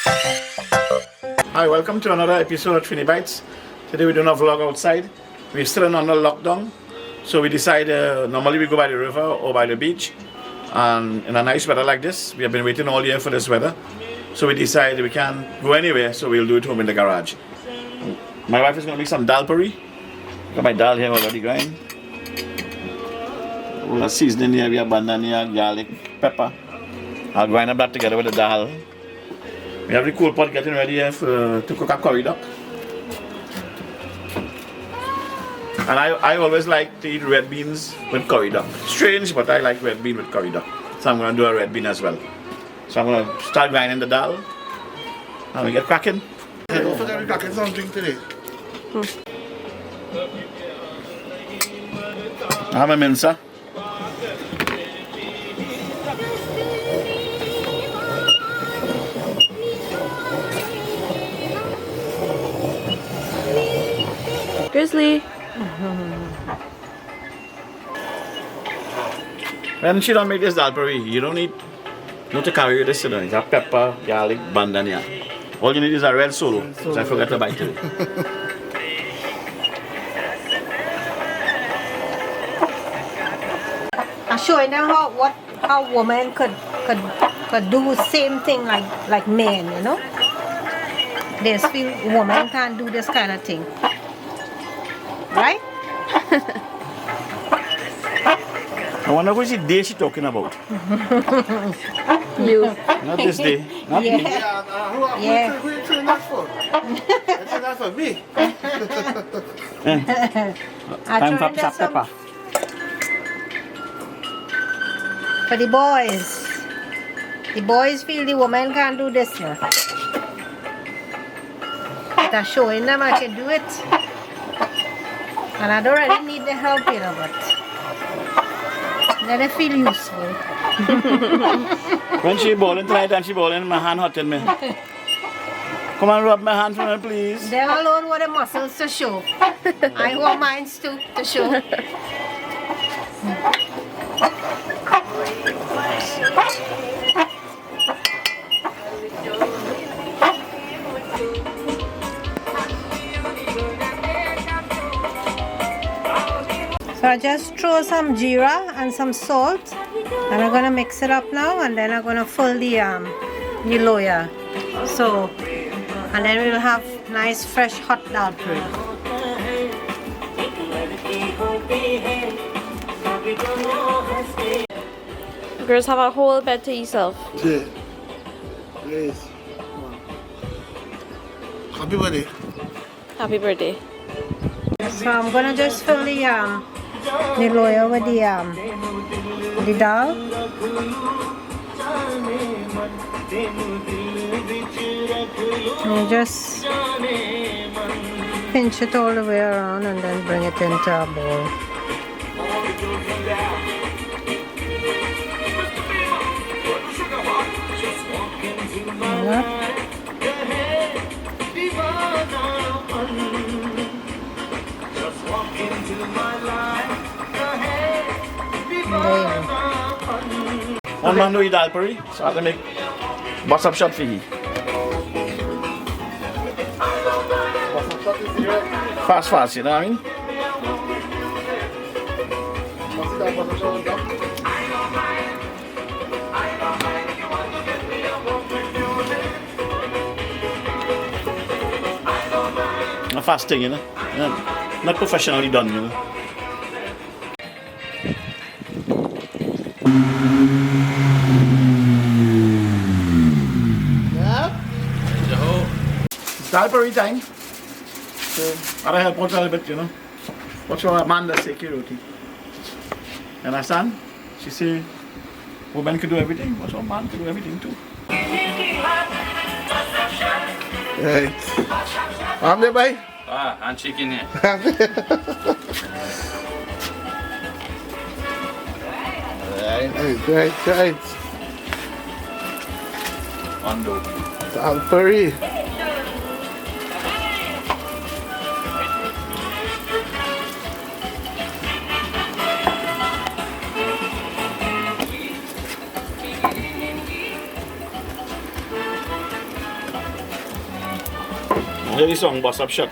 Hi, welcome to another episode of Trini Bites. Today we're doing a vlog outside. We're still in under lockdown, so we decided normally we go by the river or by the beach. And in a nice weather like this, we have been waiting all year for this weather. So we decided we can't go anywhere, so we'll do it home in the garage. My wife is going to make some DHALPURI. Got my dal here already going. All the seasoning here, we have banana, garlic, pepper. I'll grind up that together with the dal. We have the cool pot getting ready here to cook a curry duck. And I always like to eat red beans with curry duck. Strange, but I like red bean with curry duck. So I'm going to do a red bean as well. So I'm going to start grinding the dal. And we get cracking. Hey, don't forget we cracking some drink today. I have a mincer. Grizzly. When she don't make this DHALPURI, you don't need to carry with this. You have pepper, garlic, bandania. All you need is a red solo, which I forgot to buy today. I'm showing them how women could do the same thing like men, you know. There's few women can't do this kind of thing, right? I wonder which day she's talking about. You. Not this day. Not me. Yeah. Who you doing that for? I did that for me. Time for some pepper. For the boys. The boys feel the woman can't do this now. But I'm showing them I can do it. And I don't really need the help, you know, but then I feel useful. When she bowling tonight and she bowling, my hand hurting me. Come and rub my hand for me, please. They alone want the muscles to show. I want mine too to show. So I just throw some jeera and some salt, and I'm gonna mix it up now, and then I'm gonna fill the loya. So, and then we'll have nice fresh hot DHALPURI. Girls have a whole bed to yourself. Yeah. Please. Happy birthday. Happy birthday. So I'm gonna just fill the loya with the dal. And you just pinch it all the way around and then bring it into a bowl. Like that. One man do eat DHALPURI, so I have to make what's up shot for you. Fast, you know what I mean? A fast thing, you know? Yeah. Not professionally done, you know? DHALPURI time. So, I help out a little bit, you know. What's your Amanda security? You understand? She say, women can do everything. What's your man can do everything too? Right. I'm there, boy. and chicken here. Right. Undo. DHALPURI. Hear the song, Boss Up Shot.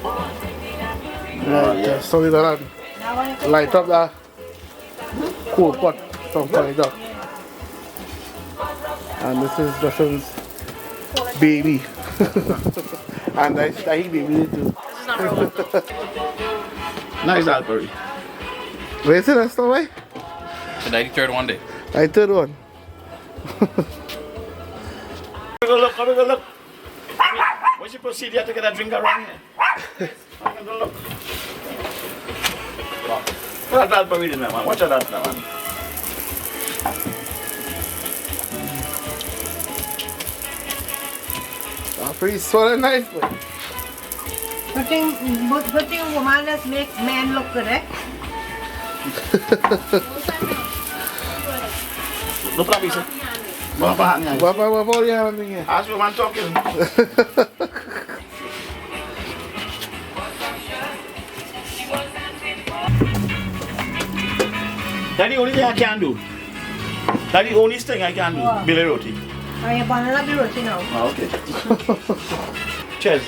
Right, yeah. So we gonna light up the cool pot from Tony Duck. And this is Justin's baby. And I baby too. Nice DHALPURI. Where is it, that's the way? The 93rd one day. I third one. Have a look. Once you proceed, you have to get a drink around here. Have a look. What DHALPURI in there, man? Watch that now, man. Pretty swollen nice, but Good thing woman let's make men look good, eh? Look at me, sir. what are you having here? As we man talking. That's the only thing I can do. That's the only thing I can do. What? Billy roti. I have banana be roti now. Oh, okay. Cheers.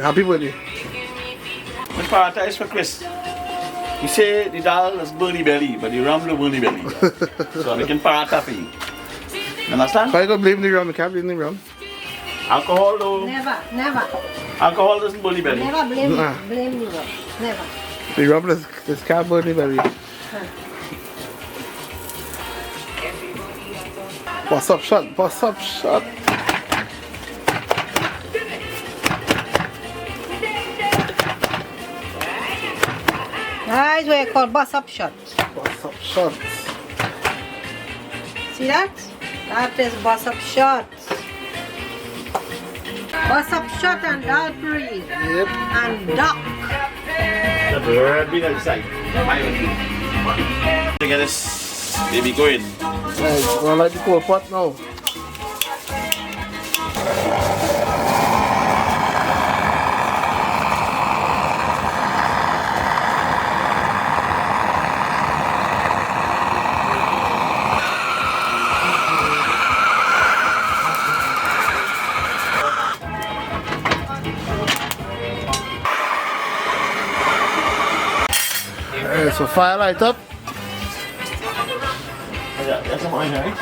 Happy birthday. Let's prioritize for Chris. You say the dal is burny belly, but the rum no burny belly. So we can prioritize for you. Understand? Why you gonna blame the rum? You can't blame the rum. Alcohol though. Never. Alcohol doesn't burny belly. Never blame Nah. blame you. Never. The rum is can't burn the belly. What's up, shot? That's what I call bus up shot. What's up, shot? See that? That is bus up shot. Bus up shot and DHALPURI Yep. and duck. The bird be outside. To get this baby going. Right, gonna light the coal pot now. Alright, so fire light up. Yeah, that's some oil, right?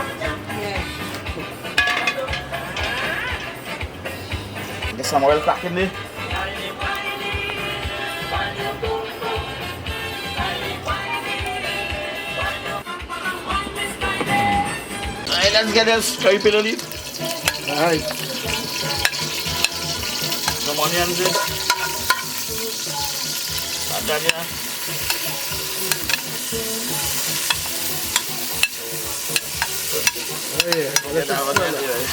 Get some oil back in there. Alright, let's get this curry pillow leaf. Alright. Some onions in. Add that here. Oh yeah. Get that one in there.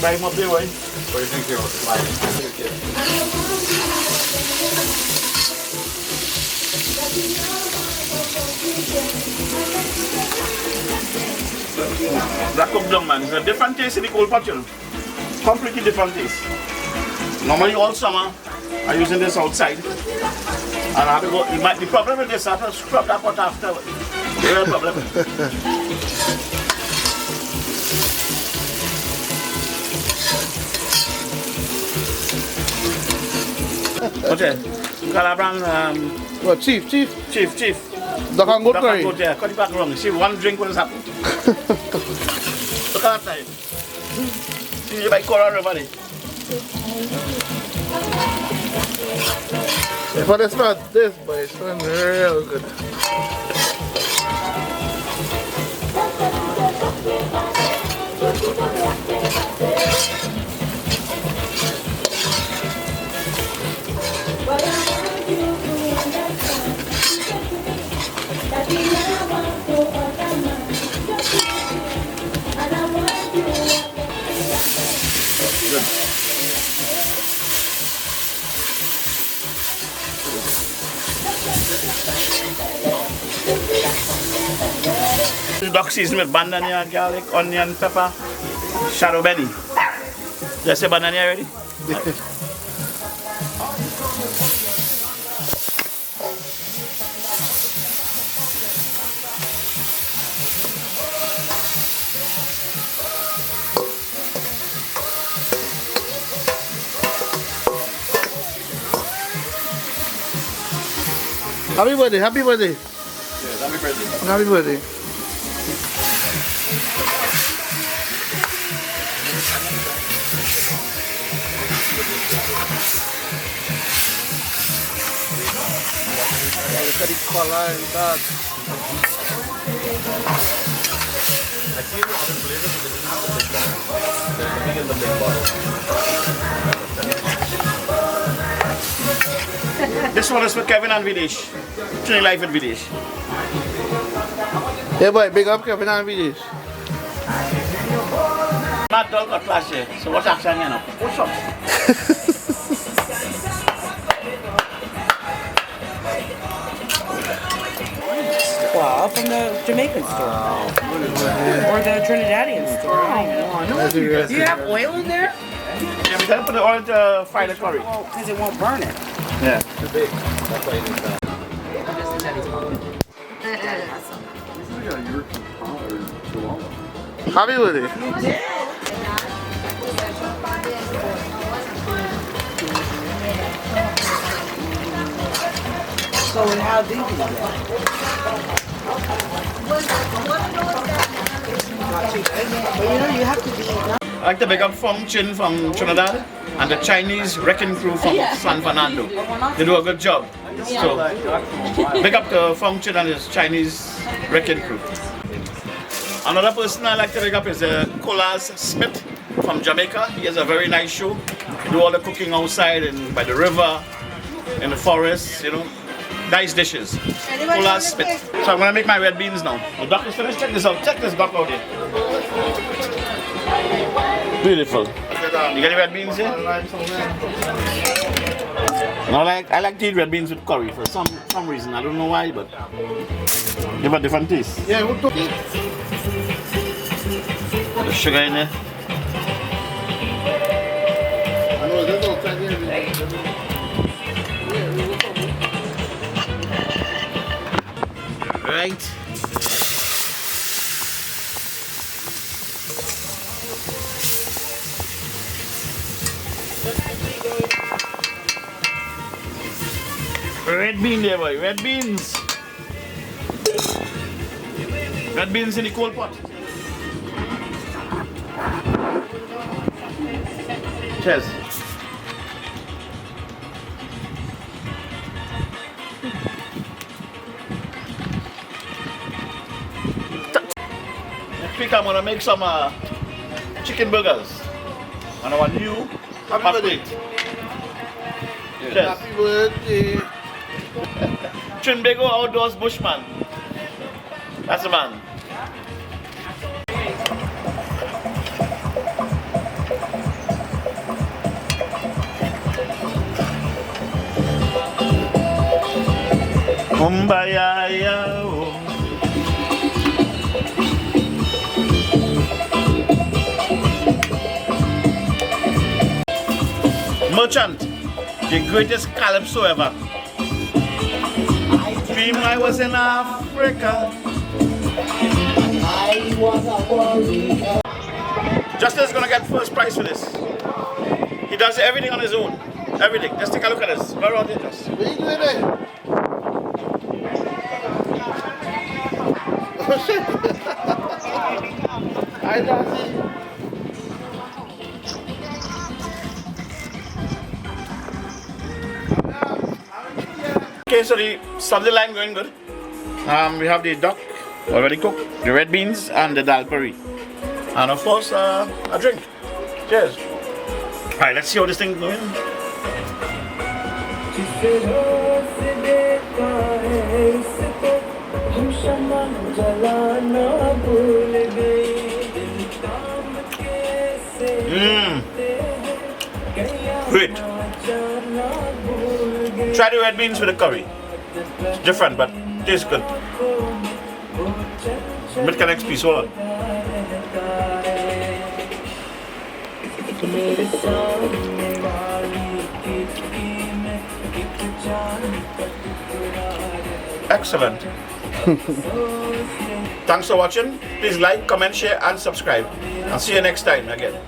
Buy him up there, boy. What do you think here? That cooked down, man. It's a different taste in the cold pot, you know. Completely different taste. Normally all summer, I'm using this outside. And I have to go, the problem with this, I have to scrub that pot after. The real problem. Okay. Calabran, What, chief? chief. Duck and goat Duck curry. and goat, yeah. Cut it back wrong. See, one drink will happen. Look at that time. See, you buy Coral River. But it's not this, but it's real good. Duck season with banana, garlic, onion, pepper, shadow belly. Just say banana already? Happy birthday, happy birthday. Cheers, happy birthday. Happy birthday. Look at the color and that. This one is for Kevin and Videsh. Trini Life at Videsh. Yeah boy, big up Kevin and Videsh. Matt Dog got flash here, so what's action here now? What's up? Wow, from the Jamaican store. Or the Trinidadian store. I don't even know. Do you have oil in there? Yeah, we gotta put the oil to fry the curry. Well, because it won't burn it. Yeah. Happy birthday. So how deep is that? But you know, you have to be... I like to big up Fong Chin from Trinidad and the Chinese wrecking crew from San Fernando. They do a good job. So, big up to Fong Chin and his Chinese wrecking crew. Another person I like to big up is Colas Smith from Jamaica. He has a very nice show. He do all the cooking outside and by the river, in the forest, you know. Nice dishes. Colas Smith. So I'm gonna make my red beans now. The duck is finished. Check this out. Check this duck out here. Beautiful. You get the red beans here? No, I like to eat red beans with curry for some reason. I don't know why, but they have a different taste. Yeah, what to The sugar in there. I know that's all Chinese. Right. Red bean there, boy. Red beans. Red beans in the cold pot. Cheers. Next week I'm gonna make some chicken burgers on our new hot plate. Cheers. Happy birthday. Trinbago Outdoors Bushman. That's the man. Kumbaya, oh. Merchant, the greatest calypso ever. Dream I was in Africa. Justin is gonna get first prize for this. He does everything on his own. Everything. Just take a look at this. Very audacious. What are you doing there? Oh shit! Hi Darcy. Okay, so the subject line going good. We have the duck already cooked, the red beans and the DHALPURI. And of course, a drink. Cheers. Alright, let's see how this thing is going. Great. Try the red beans with the curry. It's different, but tastes good. Milk and XP, hold on. Excellent. Thanks for watching. Please like, comment, share and subscribe. I'll see you next time again.